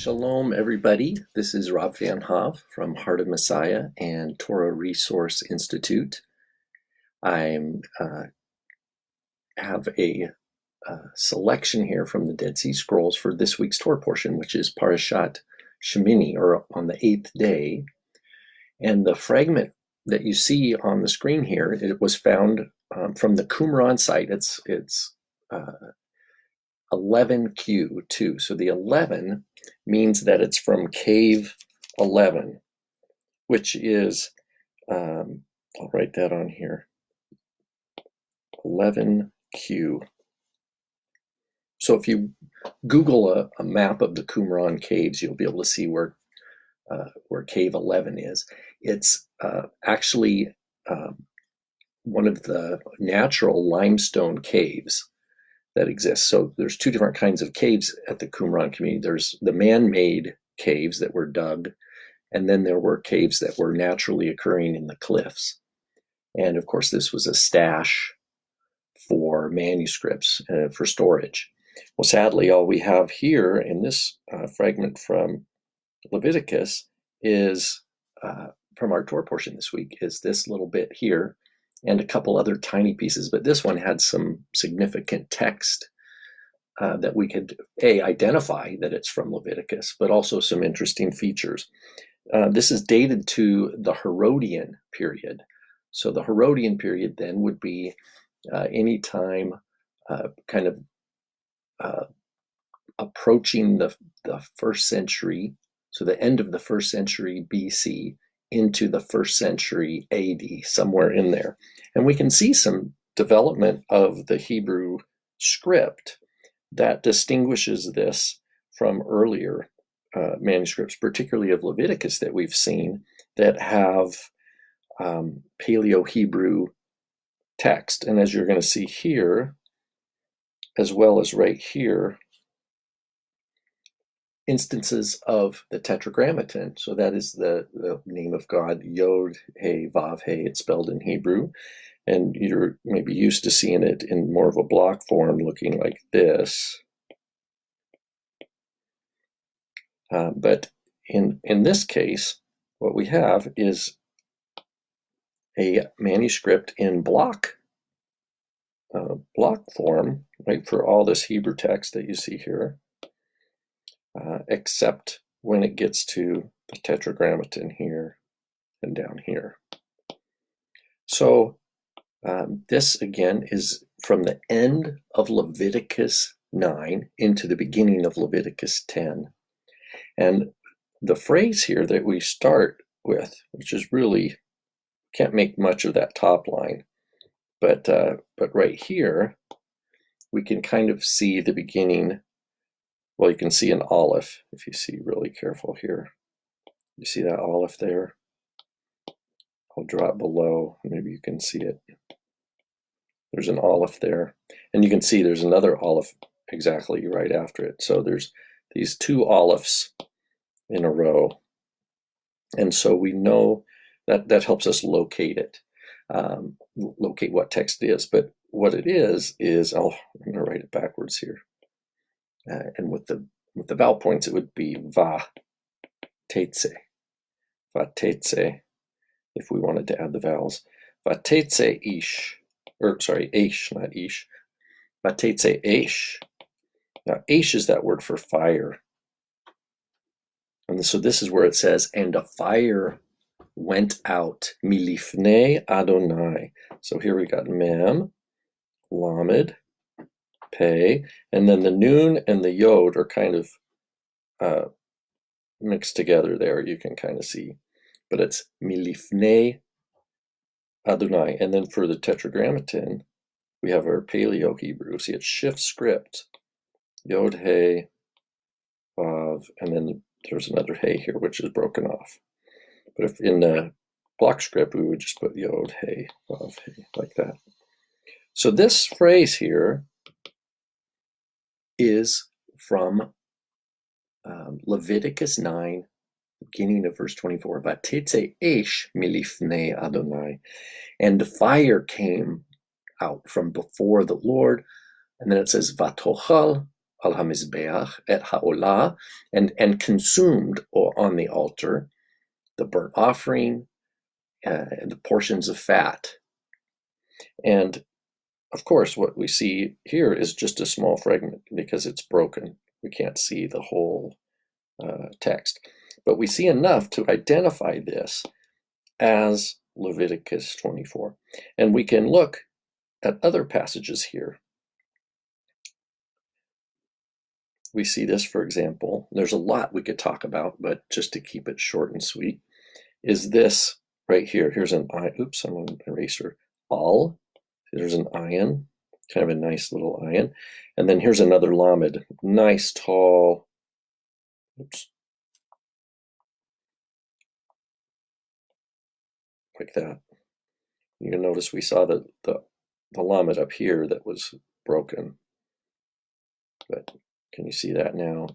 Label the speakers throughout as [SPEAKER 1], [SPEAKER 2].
[SPEAKER 1] Shalom, everybody. This is Rob Van Hove from Heart of Messiah and Torah Resource Institute. I have a selection here from the Dead Sea Scrolls for this week's Torah portion, which is Parashat Shemini, or on the 8th day. And the fragment that you see on the screen here, it was found from the Qumran site. It's 11Q2. So the 11 means that it's from cave 11, which is, I'll write that on here, 11Q. So if you Google a map of the Qumran caves, you'll be able to see where cave 11 is. It's actually one of the natural limestone caves that exists. So there's two different kinds of caves at the Qumran community. There's the man-made caves that were dug, and then there were caves that were naturally occurring in the cliffs. And of course, this was a stash for manuscripts for storage. Well, sadly, all we have here in this fragment from Leviticus is, from our Torah portion this week, is this little bit here, and a couple other tiny pieces, but this one had some significant text that we could identify that it's from Leviticus, but also some interesting features. This is dated to the Herodian period. So the Herodian period then would be any time kind of approaching the first century, so the end of the first century BC, into the first century AD, somewhere in there. And we can see some development of the Hebrew script that distinguishes this from earlier manuscripts, particularly of Leviticus that we've seen, that have Paleo-Hebrew text. And as you're going to see here, as well as right here, instances of the Tetragrammaton. So that is the name of God, Yod, He, Vav, He. It's spelled in Hebrew. And you're maybe used to seeing it in more of a block form looking like this. But in this case, what we have is a manuscript in block form, right, for all this Hebrew text that you see here. Except when it gets to the Tetragrammaton here and down here. So this again is from the end of Leviticus 9 into the beginning of Leviticus 10. And the phrase here that we start with, which is really, can't make much of that top line, but right here, we can kind of see the beginning. Well, you can see an olive if you see really careful here. You see that olive there? I'll draw it below. Maybe you can see it. There's an olive there. And you can see there's another olive exactly right after it. So there's these two olives in a row. And so we know that helps us locate it, locate what text it is. But what it is, I'm going to write it backwards here. And with the vowel points, it would be va tetze, if we wanted to add the vowels. Va tetze ish, or sorry, aish, not ish. Va tetze aish. Now, aish is that word for fire. And so this is where it says, and a fire went out, milifnei Adonai. So here we got mem, lamed, Pei, and then the noon and the yod are kind of mixed together there. You can kind of see, but it's milifnei Adonai. And then for the Tetragrammaton, we have our Paleo Hebrew. See, it's shift script, Yod, He, Vav, and then there's another He here, which is broken off. But if in the block script, we would just put Yod, He, Vav, He, like that. So this phrase here is from Leviticus 9, beginning of verse 24. Vatetze esh milifnei Adonai. And the fire came out from before the Lord. And then it says, Vatochal al hamizbeach et ha'olah, and consumed on the altar the burnt offering, and the portions of fat. And of course, what we see here is just a small fragment because it's broken. We can't see the whole text. But we see enough to identify this as Leviticus 24. And we can look at other passages here. We see this, for example, there's a lot we could talk about, but just to keep it short and sweet, is this right here. Here's an oops, I'm an eraser. Al. There's an ayin, kind of a nice little ayin. And then here's another lamed, nice tall, oops, like that. You can notice we saw the lamed up here that was broken. But can you see that now?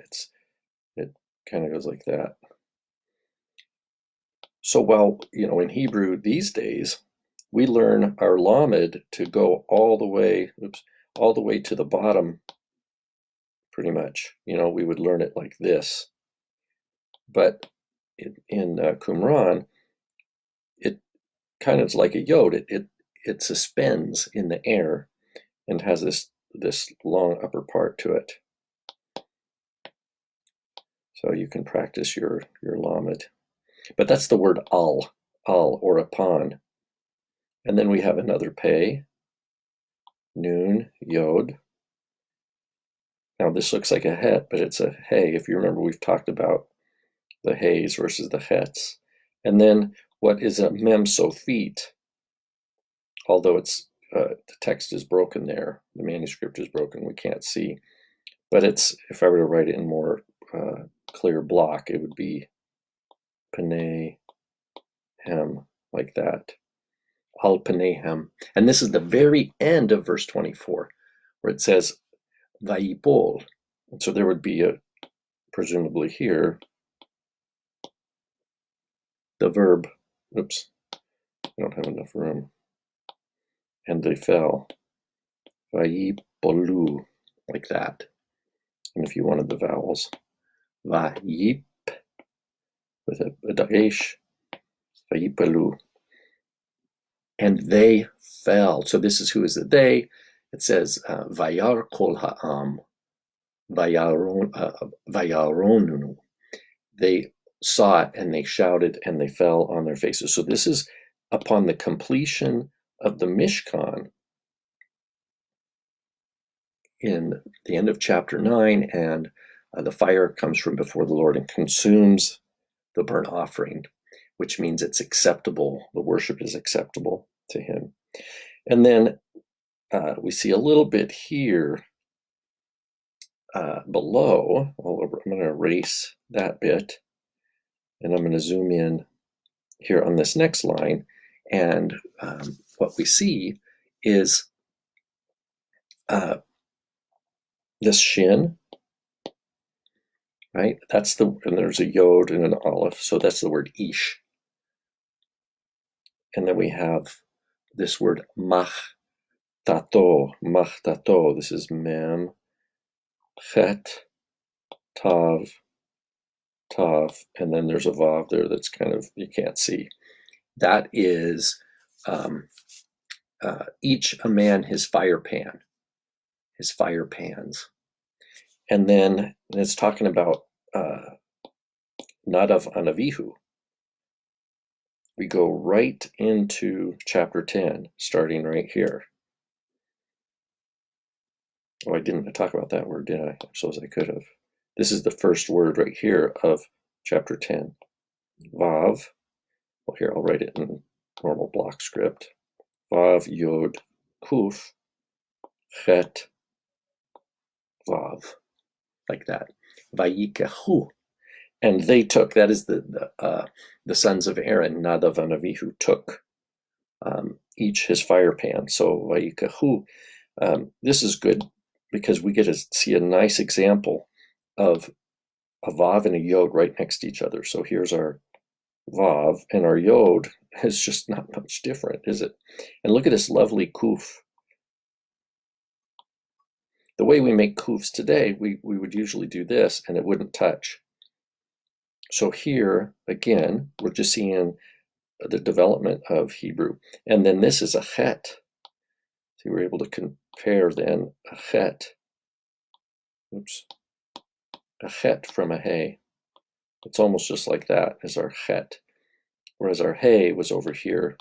[SPEAKER 1] It kind of goes like that. So while, in Hebrew these days, we learn our lamed to go all the way to the bottom, pretty much. We would learn it like this. But in Qumran, it kind of is like a yod. It suspends in the air and has this long upper part to it. So you can practice your lamed. But that's the word al, or upon. And then we have another pei, nun, yod. Now this looks like a het, but it's a hey. If you remember, we've talked about the heys versus the hets. And then what is a mem sophit, although the text is broken there, the manuscript is broken, we can't see. But if I were to write it in more clear block, it would be Pnei Hem, like that. Al Pnei Hem. And this is the very end of verse 24, where it says, Vayipol. And so there would be presumably here, the verb, oops, I don't have enough room. And they fell. Vayipolu, like that. And if you wanted the vowels, Vayip, with a dagesh, Vayipolu. And they fell. So this is who is the they. It says, Vayar kol ha'am, Vayaronunu. They saw it and they shouted and they fell on their faces. So this is upon the completion of the Mishkan in the end of chapter 9, and the fire comes from before the Lord and consumes the burnt offering, which means it's acceptable. The worship is acceptable to him. And then we see a little bit here below. I'm going to erase that bit, and I'm going to zoom in here on this next line. And what we see is this shin, right? And there's a yod and an aleph, so that's the word ish. And then we have this word machtato. This is mem, chet, tav, and then there's a vav there that's kind of, you can't see. That is each a man his fire pan, his fire pans. And then it's talking about Nadav Anavihu. We go right into chapter 10, starting right here. Oh, I didn't talk about that word, did I? I suppose I could have. This is the first word right here of chapter 10. Vav. Well, here, I'll write it in normal block script. Vav, Yod, Kuf, Chet, Vav. Like that. Vayikehu. And they took, that is the sons of Aaron, Nadav and Avihu, took each his fire pan. So Vayikehu, this is good because we get to see a nice example of a Vav and a Yod right next to each other. So here's our Vav, and our Yod is just not much different, is it? And look at this lovely Kuf. The way we make kufs today, we would usually do this and it wouldn't touch. So here, again, we're just seeing the development of Hebrew. And then this is a chet. So we're able to compare then a chet, a chet from a hay. It's almost just like that as our chet, whereas our hay was over here,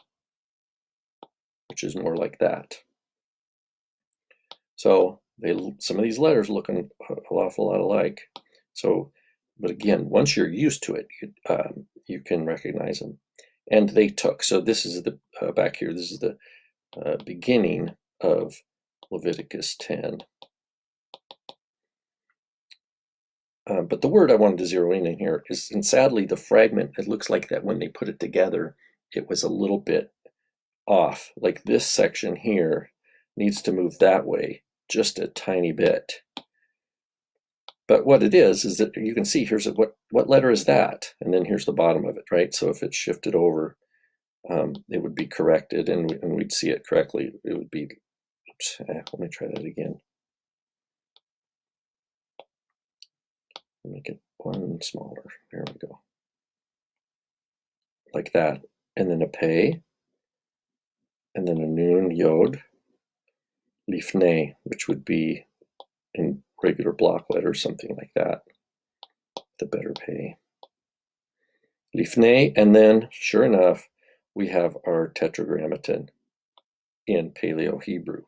[SPEAKER 1] which is more like that. So some of these letters look an awful lot alike. So, but again, once you're used to it, you can recognize them. And they took. So this is the back here. This is the beginning of Leviticus 10. But the word I wanted to zero in here is, and sadly, the fragment, it looks like that when they put it together, it was a little bit off. Like this section here needs to move that way just a tiny bit. But what it is that you can see here's what letter is that? And then here's the bottom of it, right? So if it's shifted over, it would be corrected and we'd see it correctly. It would be, oops, let me try that again. Make it one smaller. There we go. Like that. And then a pei, and then a nun, yod, lifnei, which would be in regular block letters, something like that. The better pei. Lifnei, and then, sure enough, we have our tetragrammaton in Paleo Hebrew.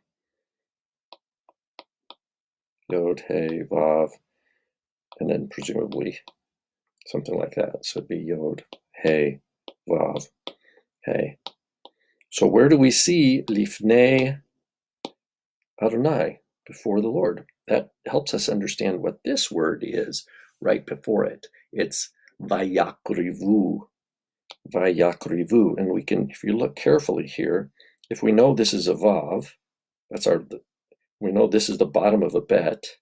[SPEAKER 1] Yod, He, Vav, and then presumably something like that. So it'd be Yod, He, Vav, He. So where do we see Lifnei Adonai, before the Lord? That helps us understand what this word is right before it. It's Vayakrivu. Vayakrivu. And we can, if you look carefully here, if we know this is a Vav, we know this is the bottom of a bet,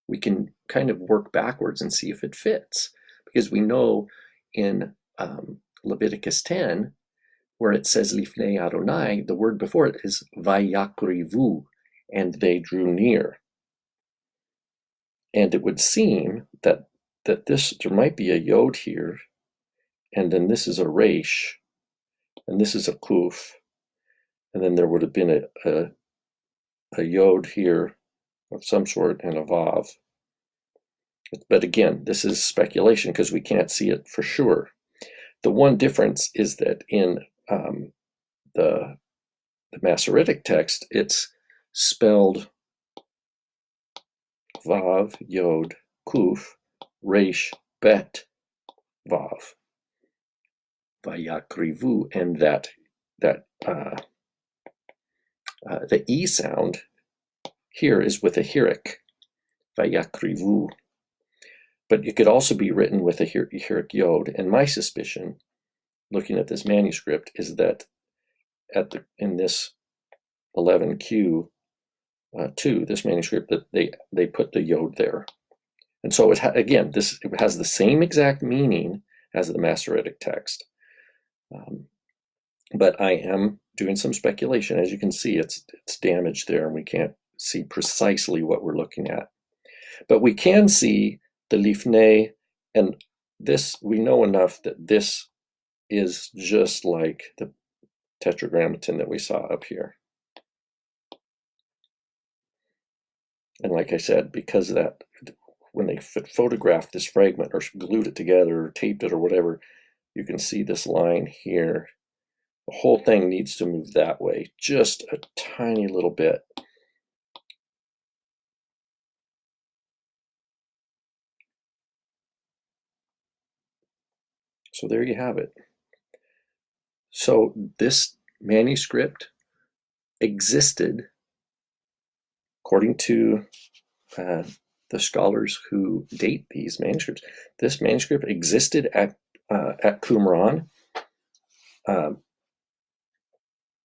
[SPEAKER 1] we can kind of work backwards and see if it fits. Because we know in Leviticus 10, where it says Lifnei Adonai, the word before it is Vayakrivu, and they drew near. And it would seem that there might be a yod here, and then this is a resh, and this is a kuf, and then there would have been a yod here of some sort and a vav. But again, this is speculation because we can't see it for sure. The one difference is that in the Masoretic text, it's spelled Vav, Yod, Kuf, Resh, Bet, Vav, Vayakrivu, and that the E sound here is with a hirik, Vayakrivu. But it could also be written with a hirik Yod, and my suspicion, looking at this manuscript, is that in this 11Q2, this manuscript, that they put the Yod there. And so it has the same exact meaning as the Masoretic text. But I am doing some speculation. As you can see, it's damaged there, and we can't see precisely what we're looking at. But we can see the lifnei, and this, we know enough that this is just like the tetragrammaton that we saw up here. And like I said, because of that, when they photographed this fragment or glued it together or taped it or whatever, you can see this line here. The whole thing needs to move that way, just a tiny little bit. So there you have it. So this manuscript existed, according to the scholars who date these manuscripts. This manuscript existed at Qumran,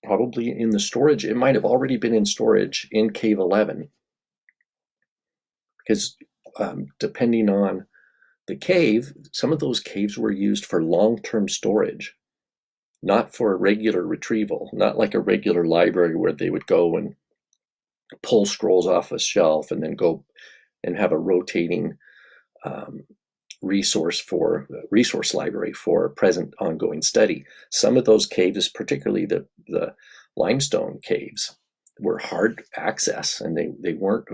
[SPEAKER 1] probably in the storage. It might have already been in storage in Cave 11, because depending on the cave, some of those caves were used for long-term storage. not for regular retrieval, not like a regular library where they would go and pull scrolls off a shelf and then go and have a rotating resource library for present ongoing study. Some of those caves, particularly the limestone caves, were hard access, and they weren't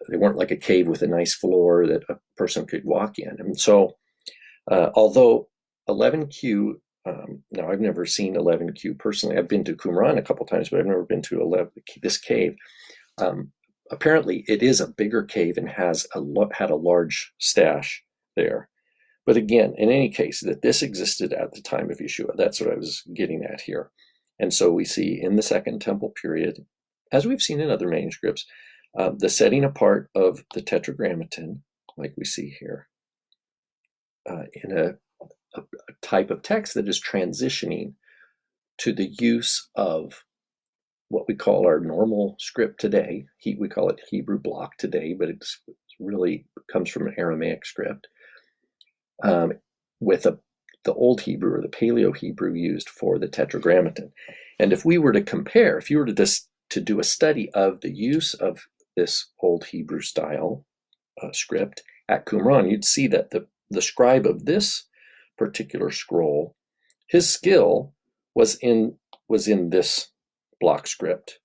[SPEAKER 1] they weren't like a cave with a nice floor that a person could walk in. And so although 11Q, now I've never seen 11Q personally. I've been to Qumran a couple times, but I've never been to this cave. Apparently it is a bigger cave and had a large stash there. But again, in any case, that this existed at the time of Yeshua. That's what I was getting at here. And so we see in the Second Temple period, as we've seen in other manuscripts, the setting apart of the Tetragrammaton, like we see here, in a type of text that is transitioning to the use of what we call our normal script today. We call it Hebrew block today, but it really comes from an Aramaic script, with the Old Hebrew or the Paleo Hebrew used for the Tetragrammaton. And if we were to compare, if you were to do a study of the use of this Old Hebrew style script at Qumran, you'd see that the scribe of this particular scroll, his skill was in this block script.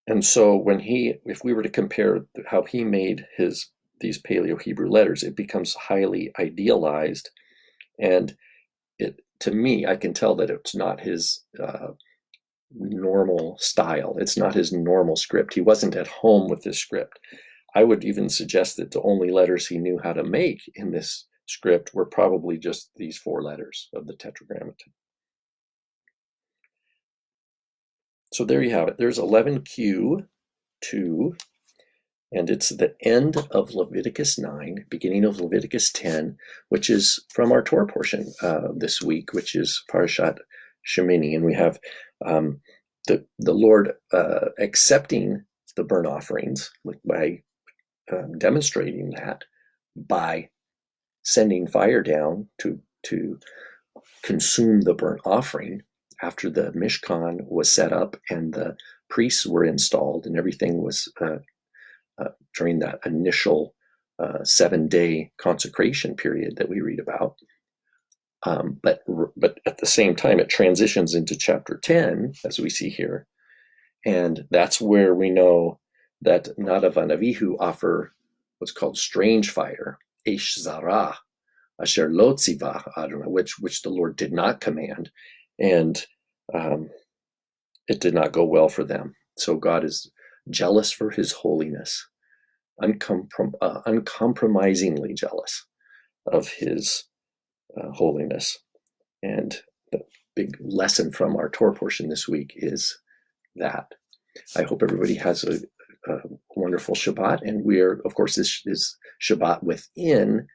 [SPEAKER 1] And so if we were to compare how he made these Paleo Hebrew letters, it becomes highly idealized. And to me, I can tell that it's not his normal style. It's not his normal script. He wasn't at home with this script. I would even suggest that the only letters he knew how to make in this script were probably just these 4 letters of the Tetragrammaton. So there you have it. There's 11Q2, and it's the end of Leviticus 9, beginning of Leviticus 10, which is from our Torah portion this week, which is Parashat Shemini. And we have the Lord accepting the burnt offerings by demonstrating that by sending fire down to consume the burnt offering after the Mishkan was set up and the priests were installed and everything was during that initial 7-day consecration period that we read about. But at the same time, it transitions into chapter 10, as we see here. And that's where we know that Nadav and Avihu offer what's called strange fire, Eish Zarah, Asher Lo Tziva Adonai, which the Lord did not command. And it did not go well for them. So God is jealous for his holiness, uncompromisingly jealous of his holiness. And the big lesson from our Torah portion this week is that. I hope everybody has a wonderful Shabbat. And of course, this is Shabbat within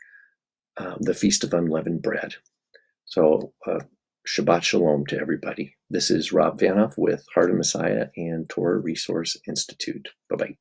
[SPEAKER 1] the Feast of Unleavened Bread. So Shabbat Shalom to everybody. This is Rob Vanoff with Heart of Messiah and Torah Resource Institute. Bye-bye.